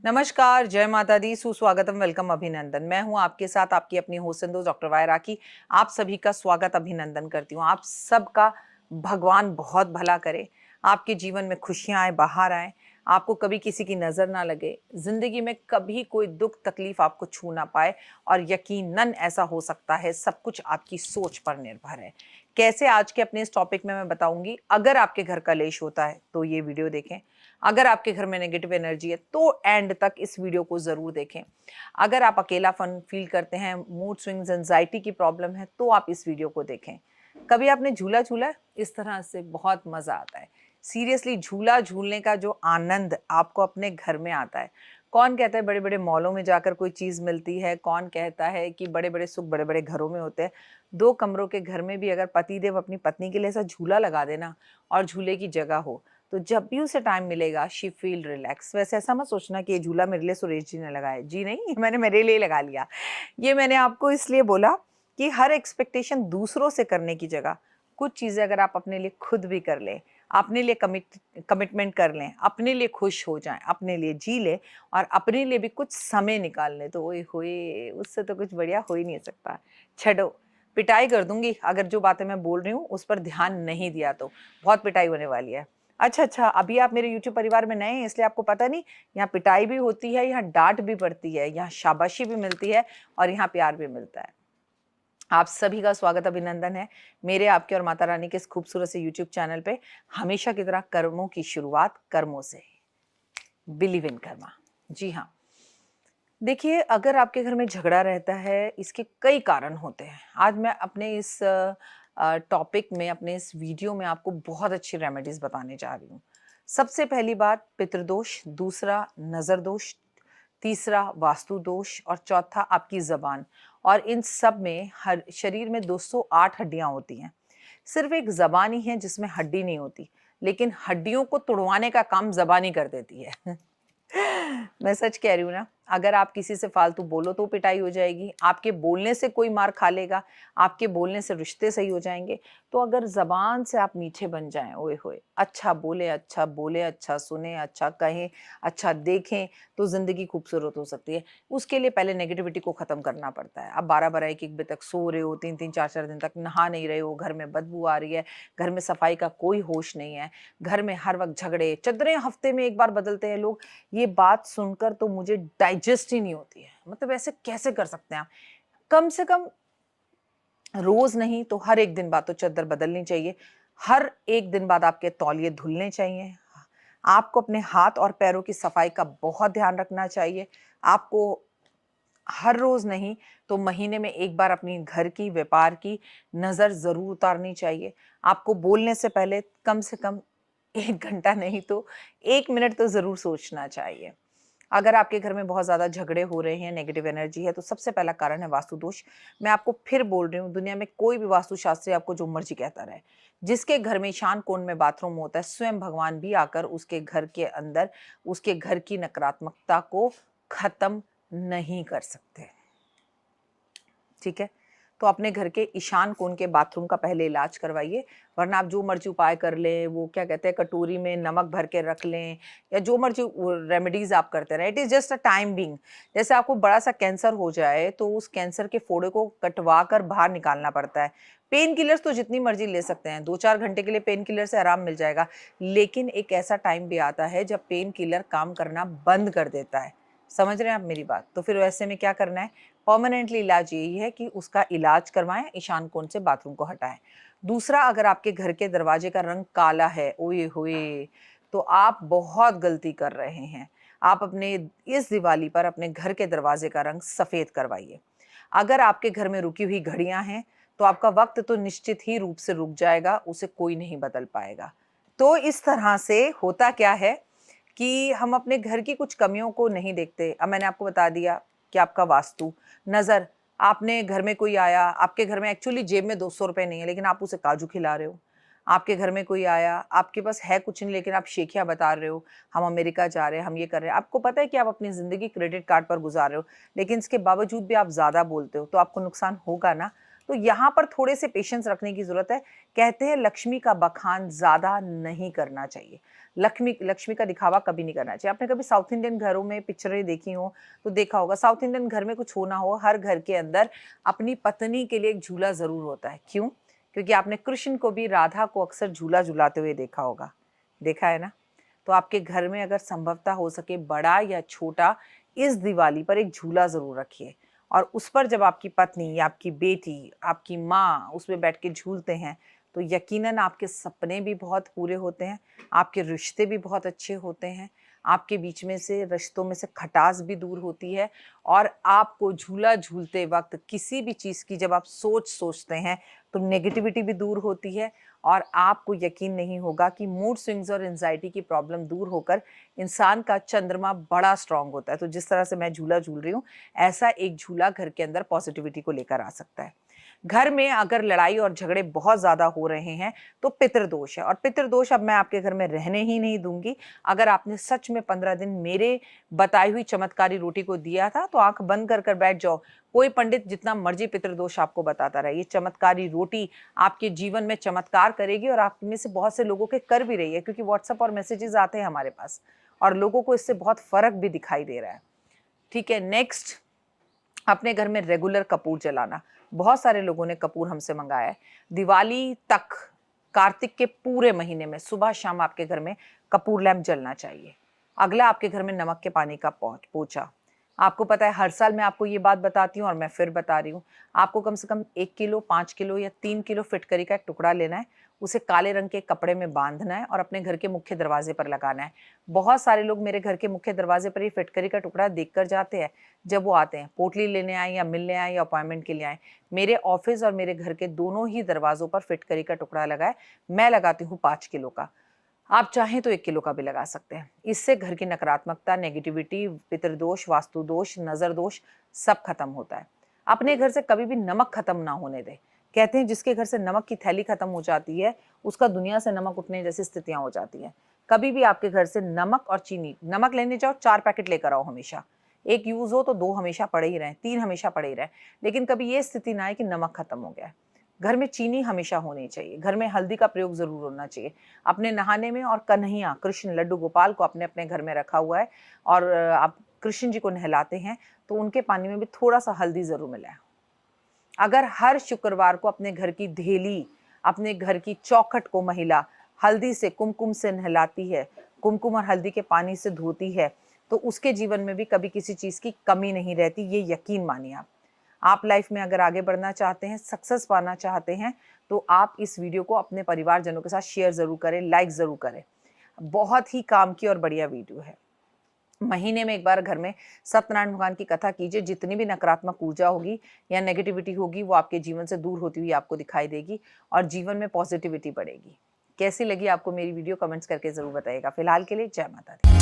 नमस्कार, जय माता दी, सुस्वागतम, वेलकम, अभिनंदन। मैं हूं आपके साथ आपकी अपनी होस्ट सिंधु डॉक्टर वाय राकी। आप सभी का स्वागत अभिनंदन करती हूं। आप सबका भगवान बहुत भला करे, आपके जीवन में खुशियां आए, बाहर आए, आपको कभी किसी की नजर ना लगे, जिंदगी में कभी कोई दुख तकलीफ आपको छू ना पाए। और यकीनन ऐसा हो सकता है, सब कुछ आपकी सोच पर निर्भर है। कैसे, आज के अपने इस टॉपिक में मैं बताऊंगी। अगर आपके घर कलेश होता है तो ये वीडियो देखें। अगर आपके घर में नेगेटिव एनर्जी है तो एंड तक इस वीडियो को जरूर देखें। अगर आप अकेलापन फील करते हैं, मूड स्विंग्स, एंजाइटी की प्रॉब्लम है, तो आप इस वीडियो को देखें। कभी आपने झूला झूला है? इस तरह से बहुत मजा आता है। सीरियसली, झूला झूलने का जो आनंद आपको अपने घर में आता है। कौन कहता है बड़े बड़े मॉलों में जाकर कोई चीज मिलती है, कौन कहता है कि बड़े बड़े सुख बड़े बड़े घरों में होते हैं। दो कमरों के घर में भी अगर पतिदेव अपनी पत्नी के लिए ऐसा झूला लगा देना और झूले की जगह हो, तो जब भी उसे टाइम मिलेगा शी फील रिलैक्स। वैसे ऐसा मत सोचना कि ये झूला मेरे लिए सुरेश जी ने लगाया, जी नहीं, ये मैंने मेरे लिए लगा लिया। ये मैंने आपको इसलिए बोला कि हर एक्सपेक्टेशन दूसरों से करने की जगह कुछ चीजें अगर आप अपने लिए खुद भी कर लें, अपने लिए कमिटमेंट कर लें, अपने लिए खुश हो जाएं, अपने लिए जी लें और अपने लिए भी कुछ समय निकाल लें, तो ओए होए, उससे तो कुछ बढ़िया हो ही नहीं सकता। छड़ो, पिटाई कर दूंगी अगर जो बातें मैं बोल रही हूँ उस पर ध्यान नहीं दिया तो। बहुत पिटाई होने वाली है। अच्छा, अभी आप मेरे YouTube परिवार में नए हैं इसलिए आपको पता नहीं, यहाँ पिटाई भी होती है, यहाँ डांट भी पड़ती है, यहाँ शाबाशी भी मिलती है और यहाँ प्यार भी मिलता है। आप सभी का स्वागत अभिनंदन है मेरे, आपके और माता रानी के इस खूबसूरत से YouTube चैनल पे। हमेशा की तरह कर्मों की शुरुआत कर्मों से, बिलीव इन कर्मा। जी हाँ, देखिए, अगर आपके घर में झगड़ा रहता है, इसके कई कारण होते हैं। आज मैं अपने इस टॉपिक में, अपने इस वीडियो में आपको बहुत अच्छी रेमेडीज बताने जा रही हूँ। सबसे पहली बात पितृदोष, दूसरा नजर दोष, तीसरा वास्तु दोष और चौथा आपकी जबान। और इन सब में हर शरीर में 208 हड्डियां होती हैं। सिर्फ एक जबान ही है जिसमें हड्डी नहीं होती, लेकिन हड्डियों को तुड़वाने का काम जबान ही कर देती है। मैं सच कह रही हूँ ना। अगर आप किसी से फालतू बोलो तो पिटाई हो जाएगी, आपके बोलने से कोई मार खा लेगा, आपके बोलने से रिश्ते सही हो जाएंगे। तो अगर जबान से आप मीठे बन जाएं, ओए होए, अच्छा बोले, अच्छा बोले, अच्छा सुने, अच्छा कहें, अच्छा देखें, तो जिंदगी खूबसूरत हो सकती है। उसके लिए पहले नेगेटिविटी को खत्म करना पड़ता है। आप 12-12 1-1 बजे तक सो रहे हो, 3-3 4-4 दिन तक नहा नहीं रहे हो, घर में बदबू आ रही है, घर में सफाई का कोई होश नहीं है, घर में हर वक्त झगड़े, चदरें हफ्ते में एक बार बदलते हैं लोग। ये बात सुनकर तो मुझे डाइजेस्ट ही नहीं होती है। मतलब ऐसे कैसे कर सकते हैं आप? कम से कम रोज नहीं तो हर एक दिन बाद तो चद्दर बदलनी चाहिए। हर एक दिन बाद आपके तौलिए धुलने चाहिए। आपको अपने हाथ और पैरों की सफाई का बहुत ध्यान रखना चाहिए। आपको हर रोज नहीं तो महीने में एक बार अपनी घर की, व्यापार की नजर जरूर उतारनी चाहिए। आपको बोलने से पहले कम से कम 1 घंटा नहीं तो 1 मिनट तो जरूर सोचना चाहिए। अगर आपके घर में बहुत ज्यादा झगड़े हो रहे हैं, नेगेटिव एनर्जी है, तो सबसे पहला कारण है वास्तु दोष। मैं आपको फिर बोल रही हूँ, दुनिया में कोई भी वास्तुशास्त्री आपको जो मर्जी कहता रहे, जिसके घर में ईशान कोण में बाथरूम होता है, स्वयं भगवान भी आकर उसके घर के अंदर उसके घर की नकारात्मकता को खत्म नहीं कर सकते। ठीक है, तो अपने घर के ईशान कोण के बाथरूम का पहले इलाज करवाइए। वरना आप जो मर्जी उपाय कर लें, वो क्या कहते हैं, कटोरी में नमक भर के रख लें या जो मर्जी रेमेडीज आप करते रहें, it is just a time being. जैसे आपको बड़ा सा कैंसर हो जाए तो उस कैंसर के फोड़े को कटवा कर बाहर निकालना पड़ता है। पेन किलर्स तो जितनी मर्जी ले सकते हैं, 2-4 घंटे के लिए पेन किलर से आराम मिल जाएगा, लेकिन एक ऐसा टाइम भी आता है जब पेन किलर काम करना बंद कर देता है। समझ रहे हैं आप मेरी बात? तो फिर ऐसे में क्या करना है? परमानेंटली इलाज यही है कि उसका इलाज करवाएं, ईशान कोण से बाथरूम को हटाएं। दूसरा, अगर आपके घर के दरवाजे का रंग काला है, ओए होए, तो आप बहुत गलती कर रहे हैं। आप अपने इस दिवाली पर अपने घर के दरवाजे का रंग सफेद करवाइए। अगर आपके घर में रुकी हुई घड़ियां हैं तो आपका वक्त तो निश्चित ही रूप से रुक जाएगा, उसे कोई नहीं बदल पाएगा। तो इस तरह से होता क्या है कि हम अपने घर की कुछ कमियों को नहीं देखते। अब मैंने आपको बता दिया कि आपका वास्तु, नजर, आपने घर में कोई आया, आपके घर में एक्चुअली जेब में 200 रुपए नहीं है लेकिन आप उसे काजू खिला रहे हो। आपके घर में कोई आया, आपके पास है कुछ नहीं लेकिन आप शेखियां बता रहे हो, हम अमेरिका जा रहे हैं, हम ये कर रहे हैं। आपको पता है कि आप अपनी जिंदगी क्रेडिट कार्ड पर गुजार रहे हो, लेकिन इसके बावजूद भी आप ज्यादा बोलते हो, तो आपको नुकसान होगा ना। तो यहाँ पर थोड़े से पेशेंस रखने की जरूरत है। कहते हैं लक्ष्मी का बखान ज्यादा नहीं करना चाहिए। लक्ष्मी लक्ष्मी का दिखावा कभी नहीं करना चाहिए। आपने कभी साउथ इंडियन घरों में पिक्चरें देखी हो तो देखा होगा, साउथ इंडियन घर में कुछ हो ना हो, हर घर के अंदर अपनी पत्नी के लिए एक झूला जरूर होता है। क्यों? क्योंकि आपने कृष्ण को भी राधा को अक्सर झूला झूलाते हुए देखा होगा, देखा है ना। तो आपके घर में अगर संभवतः हो सके बड़ा या छोटा, इस दिवाली पर एक झूला जरूर रखिए, और उस पर जब आपकी पत्नी या आपकी बेटी, आपकी माँ उसमें बैठ के झूलते हैं तो यकीनन आपके सपने भी बहुत पूरे होते हैं, आपके रिश्ते भी बहुत अच्छे होते हैं, आपके बीच में से रिश्तों में से खटास भी दूर होती है, और आपको झूला झूलते वक्त किसी भी चीज़ की जब आप सोचते हैं तो नेगेटिविटी भी दूर होती है, और आपको यकीन नहीं होगा कि मूड स्विंग्स और एंजाइटी की प्रॉब्लम दूर होकर इंसान का चंद्रमा बड़ा स्ट्रांग होता है। तो जिस तरह से मैं झूला झूल रही हूँ, ऐसा एक झूला घर के अंदर पॉजिटिविटी को लेकर आ सकता है। घर में अगर लड़ाई और झगड़े बहुत ज्यादा हो रहे हैं तो पितृदोष है, और पितृदोष अब मैं आपके घर में रहने ही नहीं दूंगी। अगर आपने सच में 15 दिन मेरे बताई हुई चमत्कारी रोटी को दिया था तो आंख बंद कर बैठ जाओ। कोई पंडित जितना मर्जी पितृदोष आपको बताता रहे, ये चमत्कारी रोटी आपके जीवन में चमत्कार करेगी, और आप में से बहुत से लोगों के कर भी रही है, क्योंकि व्हाट्सएप और मैसेजेस आते हैं हमारे पास और लोगों को इससे बहुत फर्क भी दिखाई दे रहा है। ठीक है, नेक्स्ट, अपने घर में रेगुलर कपूर जलाना। बहुत सारे लोगों ने कपूर हमसे मंगाया है। दिवाली तक, कार्तिक के पूरे महीने में सुबह शाम आपके घर में कपूर लैंप जलना चाहिए। अगला, आपके घर में नमक के पानी का पोछा। आपको पता है हर साल मैं आपको ये बात बताती हूँ और मैं फिर बता रही हूँ, आपको कम से कम 1 किलो, 5 किलो या 3 किलो फिटकरी का एक टुकड़ा लेना है, उसे काले रंग के कपड़े में बांधना है और अपने घर के मुख्य दरवाजे पर लगाना है। बहुत सारे लोग मेरे घर के मुख्य दरवाजे पर ये फिटकरी का टुकड़ा देखकर जाते हैं जब वो आते हैं, पोटली लेने आए या मिलने आए या अपॉइंटमेंट के लिए आए। मेरे ऑफिस और मेरे घर के दोनों ही दरवाजों पर फिटकरी का टुकड़ा लगा है। मैं लगाती हूँ 5 किलो का, आप चाहें तो 1 किलो का भी लगा सकते हैं। इससे घर की नकारात्मकता, नेगेटिविटी, पितृदोष, वास्तु दोष, नजर दोष सब खत्म होता है। अपने घर से कभी भी नमक खत्म ना होने दें। कहते हैं जिसके घर से नमक की थैली खत्म हो जाती है उसका दुनिया से नमक उठने जैसी स्थितियां हो जाती हैं। कभी भी आपके घर से नमक और चीनी, नमक लेने जाओ 4 पैकेट लेकर आओ हमेशा। एक यूज हो तो 2 हमेशा पड़े ही रहें, 3 हमेशा पड़े ही रहें, लेकिन कभी ये स्थिति ना आए कि नमक खत्म हो गया है। घर में चीनी हमेशा होनी चाहिए, घर में हल्दी का प्रयोग जरूर होना चाहिए। अपने नहाने में, और कन्हैया, कृष्ण, लड्डू गोपाल को अपने अपने घर में रखा हुआ है, और आप कृष्ण जी को नहलाते हैं तो उनके पानी में भी थोड़ा सा हल्दी जरूर मिलाएं। अगर हर शुक्रवार को अपने घर की ढेली, अपने घर की चौखट को महिला हल्दी से, कुमकुम से नहलाती है, कुमकुम और हल्दी के पानी से धोती है, तो उसके जीवन में भी कभी किसी चीज की कमी नहीं रहती, ये यकीन मानिए आप लाइफ में अगर आगे बढ़ना चाहते हैं, सक्सेस पाना चाहते हैं, तो आप इस वीडियो को अपने परिवारजनों के साथ शेयर जरूर करें, लाइक जरूर करें। बहुत ही काम की और बढ़िया वीडियो है। महीने में एक बार घर में सत्यनारायण भगवान की कथा कीजिए। जितनी भी नकारात्मक ऊर्जा होगी या नेगेटिविटी होगी वो आपके जीवन से दूर होती हुई आपको दिखाई देगी और जीवन में पॉजिटिविटी बढ़ेगी। कैसी लगी आपको मेरी वीडियो, कमेंट्स करके जरूर बताइएगा। फिलहाल के लिए जय माता दी।